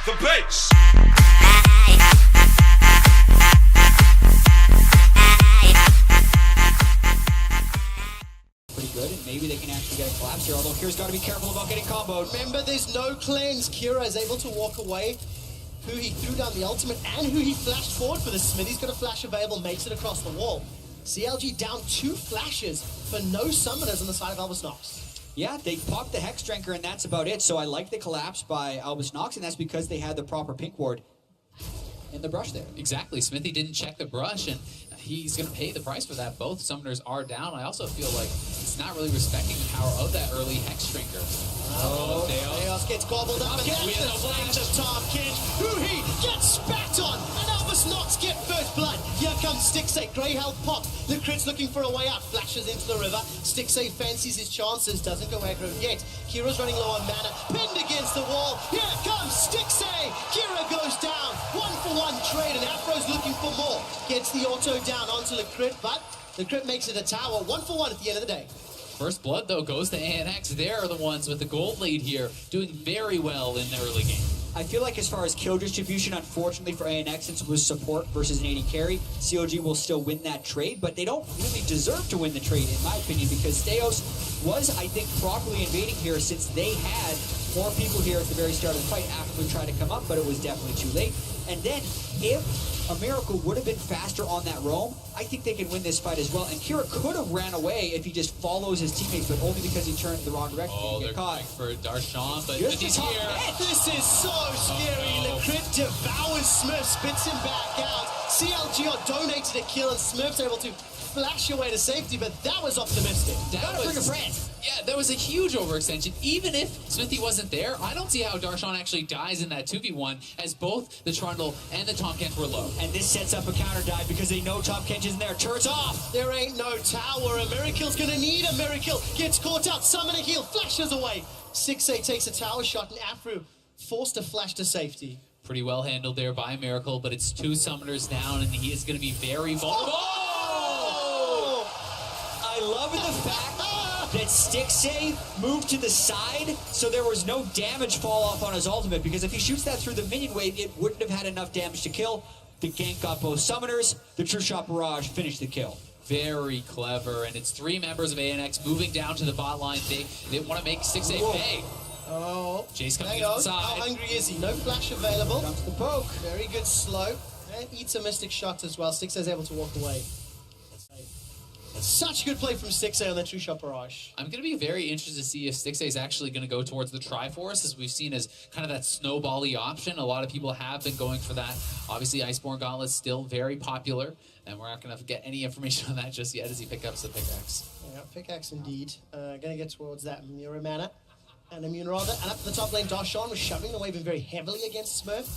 the bass. Pretty good, and maybe they can actually get a collapse here, although Kira's got to be careful about getting comboed. Remember, there's no cleanse. Kira is able to walk away. Who he threw down the ultimate and who he flashed forward for the Smithy's got a flash available, makes it across the wall. CLG down 2 flashes for no summoners on the side of Albus Nox. Yeah, they popped the Hex Drinker, and that's about it. So I like the collapse by Albus Nox, and that's because they had the proper pink ward in the brush there. Exactly. Smithy didn't check the brush, and he's going to pay the price for that. Both summoners are down. I also feel like it's not really respecting the power of that early Hex Drinker. Chaos gets gobbled up, and that's the flash of Tarkin. Huhi gets spat on, and Albus Nox get first blood. Here comes Stixay, grey health pop. The crit's looking for a way out, flashes into the river. Stixay fancies his chances, doesn't go aggro yet. Kira's running low on mana, pinned against the wall. Here comes Stixay. Kira goes down, 1-for-1 trade, and Afro's looking for more. Gets the auto down onto the crit, but the crit makes it a tower, 1-for-1 at the end of the day. First blood, though, goes to AHX. They're the ones with the gold lead here, doing very well in the early game. I feel like as far as kill distribution, unfortunately for AHX, since it was support versus an AD carry, CLG will still win that trade, but they don't really deserve to win the trade, in my opinion, because Steos was, I think, properly invading here since they had more people here at the very start of the fight after we tried to come up, but it was definitely too late. And then, if a Miracle would have been faster on that roam, I think they can win this fight as well. And Kira could have ran away if he just follows his teammates, but only because he turned the wrong direction Oh, to they're get caught. going for Darshan, but Just he's the top here. edge. This is so scary. The crit devours Smurf, spits him back out. CLG are donated a kill, and Smurf's able to flash away to safety, but that was optimistic. That Bring a friend. Yeah, that was a huge overextension. Even if Smithy wasn't there, I don't see how Darshan actually dies in that 2v1, as both the Trundle and the Tom Kent were low. And this sets up a counter dive because they know Top Kench isn't there. Turret's off. There ain't no tower. A Miracle's gonna need a miracle. Gets caught out. Summon a heal. Flashes away. 6A takes a tower shot, and Afro forced to flash to safety. Pretty well handled there by Miracle, but it's 2 summoners down, and he is going to be very vulnerable. Oh! I love the fact that Stixay moved to the side so there was no damage fall off on his ultimate, because if he shoots that through the minion wave, it wouldn't have had enough damage to kill. The gank got both summoners. The True Shot Barrage finished the kill. Very clever, and it's 3 members of ANX moving down to the bot line. They want to make 6A pay. Oh, Jace coming hang on. inside. How hungry is he? No flash available. Comes the poke. Very good slow. And eats a mystic shot as well. 6A's able to walk away. Such good play from 6A on the True Shot Barrage. I'm going to be very interested to see if 6A is actually going to go towards the Triforce, as we've seen as kind of that snowball-y option. A lot of people have been going for that. Obviously, Iceborne Gauntlet's still very popular, and we're not going to get any information on that just yet as he picks up the pickaxe. Yeah, pickaxe indeed. Gonna get towards that Mira mana. And Immune rather. And up the top lane, Darshan was shoving the wave in very heavily against Smurf.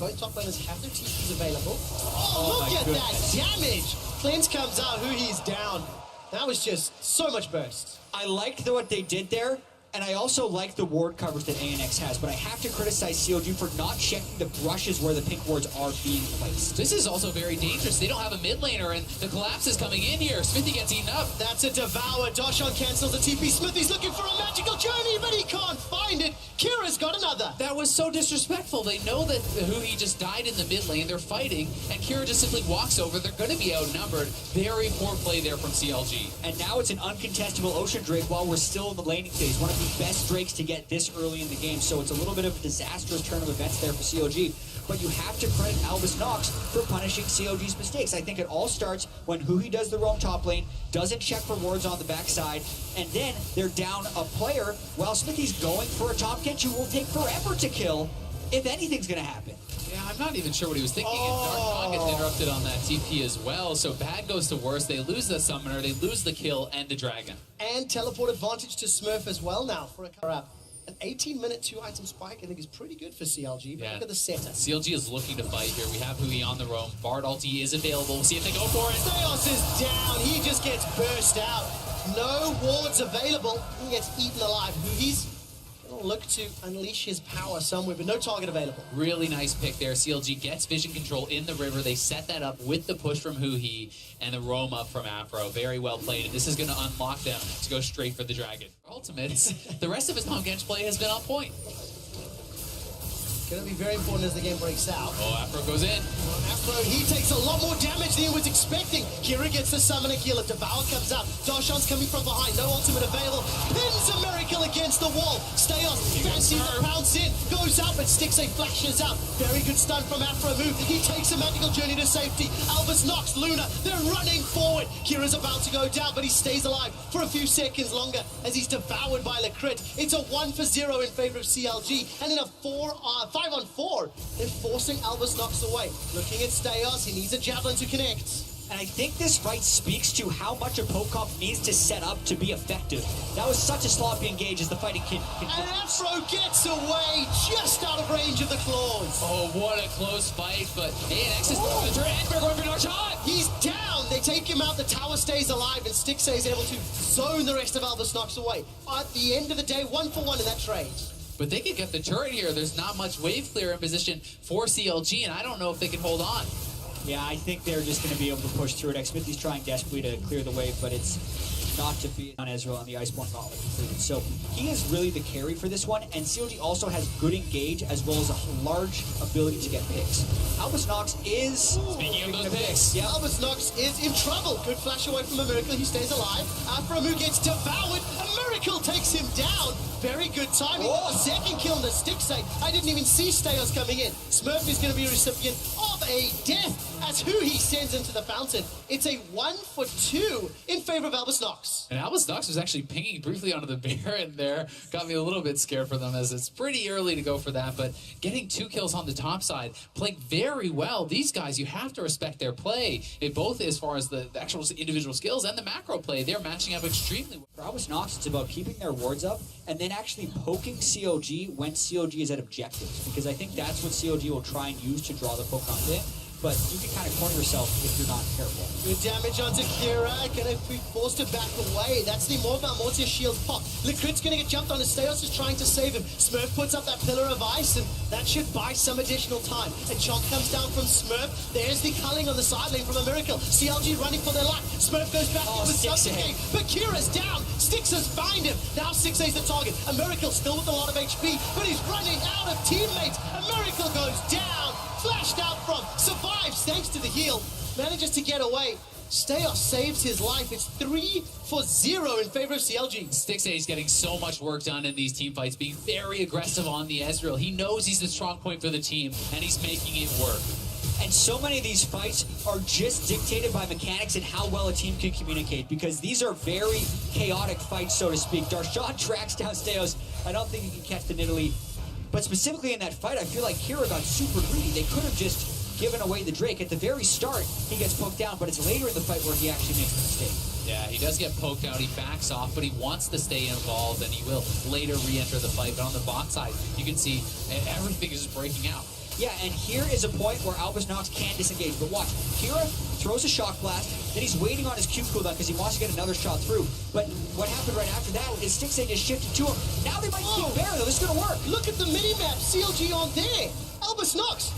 Both top laners have their TPs available. Oh, look at that damage! Cleanse comes out, he's down. That was just so much burst. I liked what they did there, and I also like the ward coverage that ANX has, but I have to criticize CLG for not checking the brushes where the pink wards are being placed. This is also very dangerous. They don't have a mid laner, and the collapse is coming in here. Smithy gets eaten up. That's a devour. Darshan cancels the TP. Smithy's looking for a magical journey, but he can't find it. Kira's got another. That was so disrespectful. They know that he just died in the mid lane. They're fighting, and Kira just simply walks over. They're going to be outnumbered. Very poor play there from CLG. And now it's an uncontestable Ocean Drake while we're still in the laning phase. One of the best Drakes to get this early in the game, so it's a little bit of a disastrous turn of events there for CLG. But you have to credit Albus Nox for punishing CLG's mistakes. I think it all starts when Huhi does the roam top lane, doesn't check for wards on the backside, and then they're down a player while Smithy's going for a top catch who will take forever to kill if anything's going to happen. Yeah, I'm not even sure what he was thinking, and Dark gets interrupted on that TP as well, so bad goes to worse. They lose the summoner, they lose the kill, and the dragon. And teleport advantage to Smurf as well now for a cover up. An 18-minute 2-item spike, I think, is pretty good for CLG, but look at the setup. CLG is looking to fight here. We have Hui on the roam. Bard ulti is available. We'll see if they go for it. Theos is down. He just gets burst out. No wards available. He gets eaten alive. Hui's going to look to unleash his power somewhere, but no target available. Really nice pick there. CLG gets vision control in the river. They set that up with the push from Hui and the roam up from Afro. Very well played, and this is going to unlock them to go straight for the dragon. Ultimates, the rest of his Tom Gench play has been on point. Going to be very important as the game breaks out. Oh, Afro goes in. Afro, he takes a lot more damage than he was expecting. Kira gets the summoner healer. Devour comes out. Darshan's coming from behind. No ultimate available. Pins a miracle against the wall. Stay on. Fancy the pounce in. Goes out, but Stixay flashes out. Very good stun from Afro move. He takes a magical journey to safety. Albus knocks Luna. They're running forward. Kira's about to go down, but he stays alive for a few seconds longer as he's devoured by Lecrit. It's a 1-0 in favor of CLG. And in a 5-on-4, they're forcing Albus Nox away. Looking at Stayos, he needs a javelin to connect. And I think this fight speaks to how much a Pokemon needs to set up to be effective. That was such a sloppy engage as the fighting continues. And Afro gets away just out of range of the claws. Oh, what a close fight, but AHX is throwing the turret, and they're going for another shot! He's down. They take him out. The tower stays alive, and Stixay is able to zone the rest of Albus Nox away. At the end of the day, 1-for-1 in that trade. But they could get the turret here. There's not much wave clear in position for CLG, and I don't know if they can hold on. Yeah, I think they're just going to be able to push through it. Xmithy's trying desperately to clear the wave, but it's not to be on Ezreal on the Iceborne Gauntlet completed. So he is really the carry for this one, and CLG also has good engage as well as a large ability to get picks. Albus Nox is... Speaking of those picks. Yeah, Albus Nox is in trouble. Good flash away from a miracle. He stays alive. Afromu gets devoured. A miracle takes him down. Very good timing. A second kill on the Stixay. I didn't even see Stayos coming in. Smurf is going to be a recipient of a death as who he sends into the fountain. It's a 1-for-2 in favor of Albus Nox. And Albus Nox was actually pinging briefly onto the Baron there. Got me a little bit scared for them as it's pretty early to go for that, but getting 2 kills on the top side, playing very well. These guys, you have to respect their play. It both as far as the actual individual skills and the macro play, they're matching up extremely well. For Albus Nox, it's about keeping their wards up and then actually poking CLG when CLG is at objectives, because I think that's what CLG will try and use to draw the Pokemon in. But you can kind of corner yourself if you're not careful. Good damage onto Kira. Gonna be forced to back away. That's the Mortier shield pop. Lecrit's gonna get jumped on. Stayos is trying to save him. Smurf puts up that pillar of ice, and that should buy some additional time. A chomp comes down from Smurf. There's the culling on the side lane from a miracle. CLG running for their life. Smurf goes back in with something, but Kira's down. Stixers find him. Now Stixer's the target. A miracle still with a lot of HP, but he's running out of teammates. A miracle goes down. Flashed out from, survives thanks to the heal, manages to get away. Stayos saves his life. It's 3-for-0 in favor of CLG. Stixay is getting so much work done in these team fights, being very aggressive on the Ezreal. He knows he's the strong point for the team, and he's making it work. And so many of these fights are just dictated by mechanics and how well a team can communicate, because these are very chaotic fights, so to speak. Darshan tracks down Stayos. I don't think he can catch the Nidalee. But specifically in that fight, I feel like Kira got super greedy. They could have just given away the Drake. At the very start, he gets poked down, but it's later in the fight where he actually makes the mistake. Yeah, he does get poked out. He backs off, but he wants to stay involved, and he will later re-enter the fight. But on the bot side, you can see everything is just breaking out. Yeah, and here is a point where Albus Nox can disengage. But watch, Kira throws a shock blast, then he's waiting on his Q cooldown because he wants to get another shot through. But what happened right after that is Stixay just shifted to him. Now they might keep Baron, though. This is going to work. Look at the mini-map. CLG on there. Albus Nox.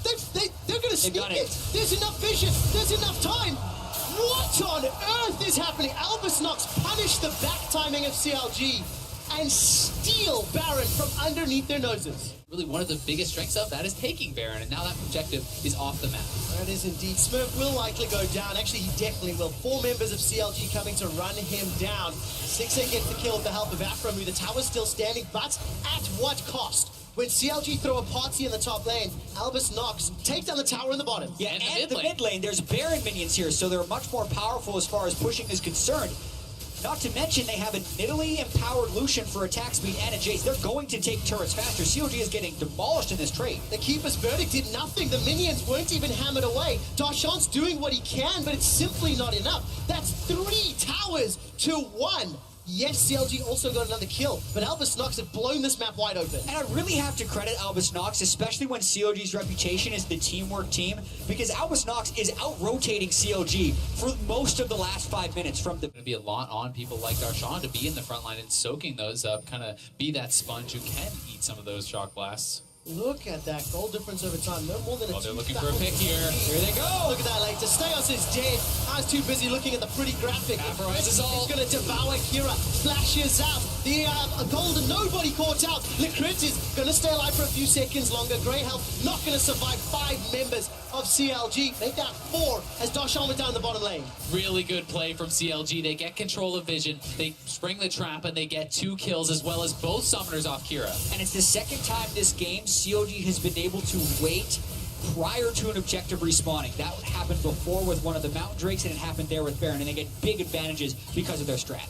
They're going to sneak it. There's enough vision. There's enough time. What on earth is happening? Albus Nox punished the back timing of CLG and steal Baron from underneath their noses. Really, one of the biggest strengths of that is taking Baron, and now that objective is off the map. That is indeed. Smurf will likely go down. Actually, he definitely will. 4 members of CLG coming to run him down. Stixay gets the kill with the help of Afromu. The tower's still standing, but at what cost? When CLG throw a party in the top lane, Albus Nox take down the tower in the bottom. Yeah, and the mid lane. There's Baron minions here, so they're much more powerful as far as pushing is concerned. Not to mention, they have an Nidalee-empowered Lucian for attack speed and a Jace. They're going to take turrets faster. CLG is getting demolished in this trade. The Keeper's Verdict did nothing. The minions weren't even hammered away. Darshan's doing what he can, but it's simply not enough. That's 3 towers to 1. Yes, CLG also got another kill, but Albus Nox had blown this map wide open. And I really have to credit Albus Nox, especially when CLG's reputation is the teamwork team, because Albus Nox is out-rotating CLG for most of the last 5 minutes from the... Going to be a lot on people like Darshan to be in the front line and soaking those up, kind of be that sponge who can eat some of those shock blasts. Look at that goal difference over time. No more than a 2,000. They're looking for a pick here. Here they go. Look at that later. Stayos is dead. I was too busy looking at the pretty graphic. Afro has his ult. He's going to devour Kira. Flashes out. The golden nobody caught out. Lecrit is going to stay alive for a few seconds longer. Grey Health not going to survive 5 members of CLG. Make that 4 as Darshan was down the bottom lane. Really good play from CLG. They get control of vision, they spring the trap, and they get 2 kills as well as both summoners off Kira. And it's the second time this game CLG has been able to wait prior to an objective respawning. That happened before with one of the Mountain Drakes, and it happened there with Baron, and they get big advantages because of their strat.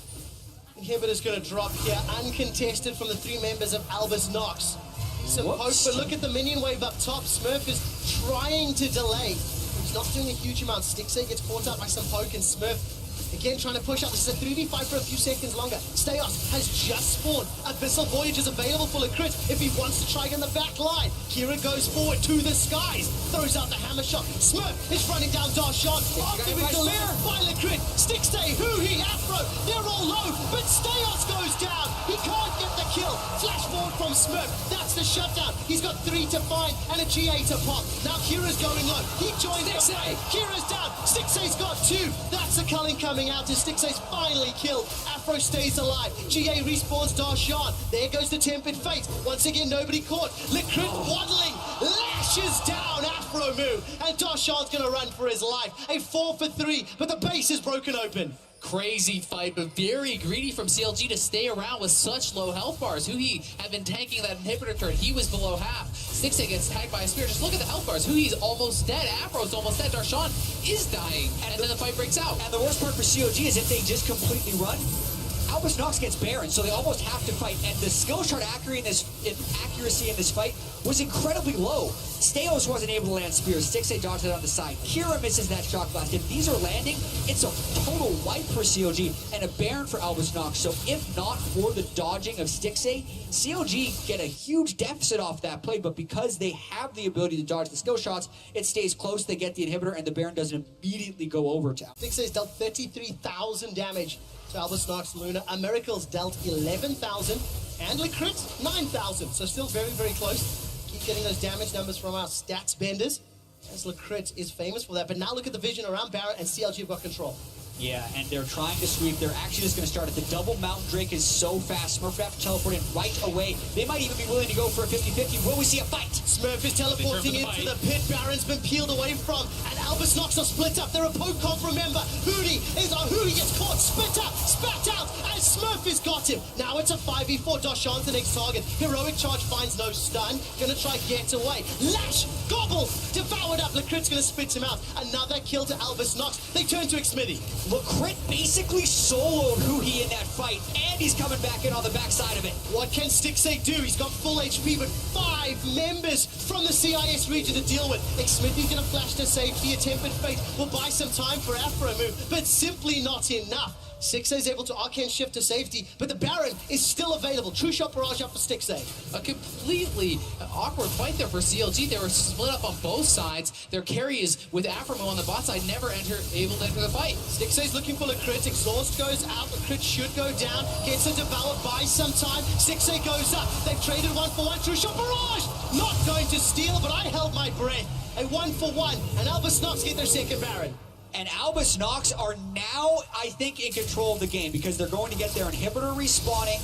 Inhibitor's going to drop here, uncontested from the 3 members of Albus Nox. Some hope, but look at the minion wave up top. Smurf is trying to delay. He's not doing a huge amount. Stixay gets caught out by some poke, and Smurf again trying to push out. This is a 3v5 for a few seconds longer. Steos has just spawned. Abyssal Voyage is available for Lecrit if he wants to try in the back line. Kira goes forward to the skies, throws out the hammer shot. Smurf is running down Darshan. After we delivered by Lecrit. Stixay, Huhi, Afro, they're all low, but Steos goes down. He can't get the kill. Flash forward from Smurf. That's the shutdown. He's got 3 to find and a GA to pop. Now Kira's going low. He joins Stixay. Kira's down. Stixay's got 2. That's the culling coming out as Stixay's finally killed. Afro stays alive. GA respawns Darshan. There goes the Tempered Fate. Once again, nobody caught. Lecrit waddling, lashes down Afro move, and Darshan's going to run for his life. A 4 for 3, but the base is broken open. Crazy fight, but very greedy from CLG to stay around with such low health bars. Huhi had been tanking that inhibitor turret. He was below half. Stixay gets tagged by a spear. Just look at the health bars. Huhi's almost dead. Afro's almost dead. Darshan is dying. And then the fight breaks out. And the worst part for CLG is if they just completely run, Albus Nox gets Baron, so they almost have to fight. And the skill chart accuracy in this fight was incredibly low. Steos wasn't able to land spears. Stixay dodged it on the side. Kira misses that shock blast. If these are landing, it's a total wipe for CLG and a Baron for Albus Nox. So if not for the dodging of Stixay, CLG get a huge deficit off that play, but because they have the ability to dodge the skill shots, it stays close, they get the inhibitor, and the Baron doesn't immediately go over to Stixay's dealt 33,000 damage to Albus Nox Luna. Miracle's dealt 11,000, and Lecrit 9,000. So still very, very close. Keep getting those damage numbers from our stats benders, as Lecrit is famous for that. But now look at the vision around Barrett, and CLG have got control. Yeah, and they're trying to sweep. They're actually just going to start at the double. Mountain Drake is so fast. Smurf have to teleport in right away. They might even be willing to go for a 50-50. Will we see a fight? Smurf is teleporting into the pit. Baron's been peeled away from, and Albus Nox are split up. They're a poke comp, remember. Hootie gets caught, spat out, and Smurf has got him. Now it's a 5v4. Darshan's the next target. Heroic charge finds no stun. Gonna try get away. Lash, gobble, devoured up. Lecrit's gonna spit him out. Another kill to Albus Nox. They turn to Xmitty. Lecrit basically soloed Huhi in that fight, and he's coming back in on the backside of it. What can Stixay do? He's got full HP, but 5 members from the CIS region to deal with. Xmitty's gonna flash to safety. A Tempered Fate will buy some time for Afro move, but simply not enough. Stixay is able to arcane shift to safety, but the Baron is still available. True shot barrage up for Stixay. A completely awkward fight there for CLG. They were split up on both sides. Their carries with Aframo on the bot side never able to enter the fight. Stixay's looking for Lecrit. Exhaust goes out. Lecrit should go down. Gets a devour, buys some time. Stixay goes up. They've traded 1-for-1. True shot barrage. Not going to steal, but I held my breath. A 1-for-1, and Albus Nox get their second Baron. And Albus Nox are now, I think, in control of the game because they're going to get their inhibitor respawning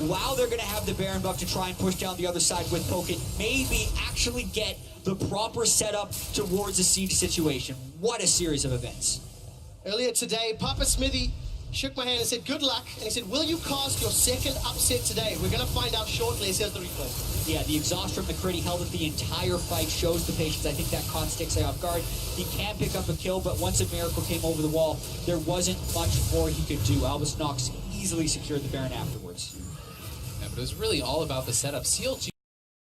while they're going to have the Baron buff to try and push down the other side with poke and maybe actually get the proper setup towards a siege situation. What a series of events. Earlier today, Papa Smithy shook my hand and said, good luck. And he said, will you cast your second upset today? We're going to find out shortly. Here's the replay. Yeah, the exhaust from the crit, he held it the entire fight, shows the patience. I think that caught Stixay off guard. He can pick up a kill, but once a Miracle came over the wall, there wasn't much more he could do. Albus Nox easily secured the Baron afterwards. Yeah, but it was really all about the setup. CLG